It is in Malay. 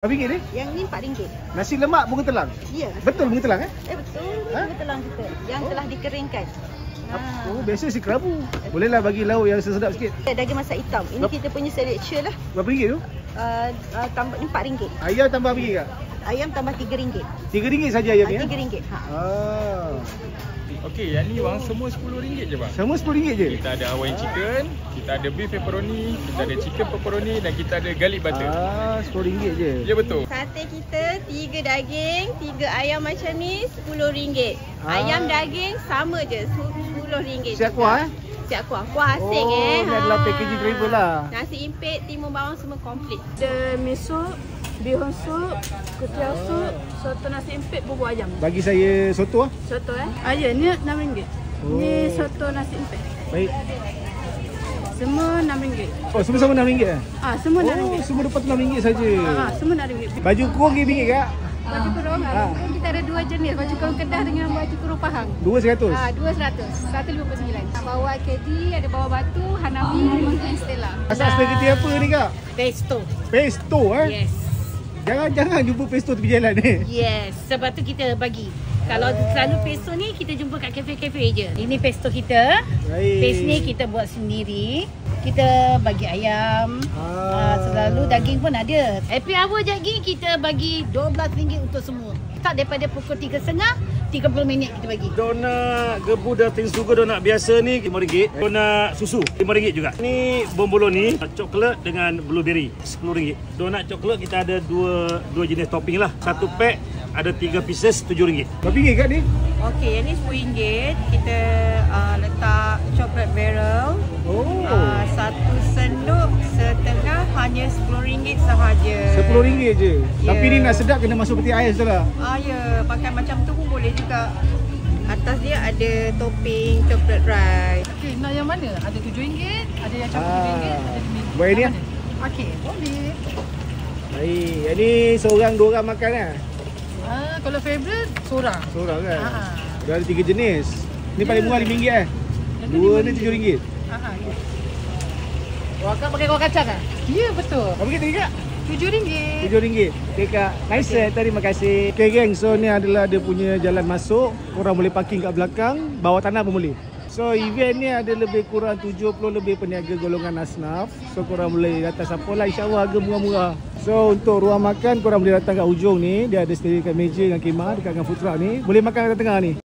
Berapa ringgit ni? Yang ni RM4. Nasi lemak bunga telang? Ya. Betul bunga telang Betul. Ha? Bunga telang kita yang telah dikeringkan. Oh, biasa si kerabu. Bolehlah bagi lauk yang sedap sikit. Daging masak hitam. Ini kita punya signature lah. Berapa ringgit tu? Tambah ni RM4. Ayam tambah ringgit tak? Ayam tambah RM3. RM3 saja ayam ni? RM3. Okey, yang ni bang semua RM10 je bang. Semua RM10 je? Kita ada Hawaiian chicken, kita ada beef pepperoni, kita ada chicken pepperoni dan kita ada garlic butter. RM10 je? Ya betul. Sate kita 3 daging, 3 ayam macam ni RM10. Ayam daging sama je RM10. Siap kuah Siap kuah. Kuah asing ni adalah packaging driver lah. Nasi impit, timun bawang semua komplit. Ada miso, bihun sup, kutia sup, soto nasi empit, bubur ayam. Bagi saya soto lah. Soto ya, ni RM6. Ni soto nasi empit. Baik. Semua RM6. Oh, semua sama RM6 Semua RM6. Oh, semua dapat RM6 saja. Semua RM6. Baju kurung RM1 kak? Baju kurung, kita ada 2 jenis, baju kurung Kedah dengan baju kurung Pahang. 200? 200, 159. Bawah KD, ada bawah batu, Hanabi, dan Stella. Asal spaghetti apa ni kak? Pesto. Pesto Yes. Jangan jumpa pesto tepi jalan ni. Yes. Sebab tu kita bagi. Kalau selalu pesto ni kita jumpa kat kafe-kafe je. Ini pesto kita. Baik. Paste ni kita buat sendiri. Kita bagi ayam. Selalu daging pun ada. Happy hour daging kita bagi RM12 untuk semua. Start daripada pukul 3.30, 30 minit kita bagi. Donat gebu daging sugar, donat biasa ni RM5. Donat susu RM5 juga. Ni bomboloni coklat dengan blueberry RM10. Donat coklat kita ada dua jenis topping lah. Satu pack ada 3 pieces RM7. Berapa ringgit kak ni? Okey, yang ni RM10. Kita letak coklat barrel. Satu senduk setengah hanya RM10 sahaja. RM10 je. Ya. Tapi ni nak sedap kena masuk peti ais tu lah. Ya, pakai macam tu pun boleh juga. Atas dia ada topping coklat rice. Okey, nak yang mana? Ada RM7, ada yang campur RM7, ada RM5. Buat ni lah. Okey, boleh. Baik, yang ni seorang 2 orang makan lah. Kalau favourite, seorang. Seorang kan? Dah ada 3 jenis. Ni paling murah RM5 Dua ni RM7. Akak pakai kuah kacang kan? Ya, betul. Berapa ringgit tadi kak? RM7. RM7. Okay kak, nice terima kasih. Okay geng, so ni adalah dia punya jalan masuk. Korang boleh parking kat belakang, bawah tanah pun boleh. So event ni ada lebih kurang 70 lebih peniaga golongan asnaf. So korang boleh datang siapa lah, insyaAllah harga murah-murah. So untuk ruang makan korang boleh datang kat hujung ni. Dia ada sediakan meja dengan khemah dekat dengan food truck ni. Boleh makan kat tengah ni.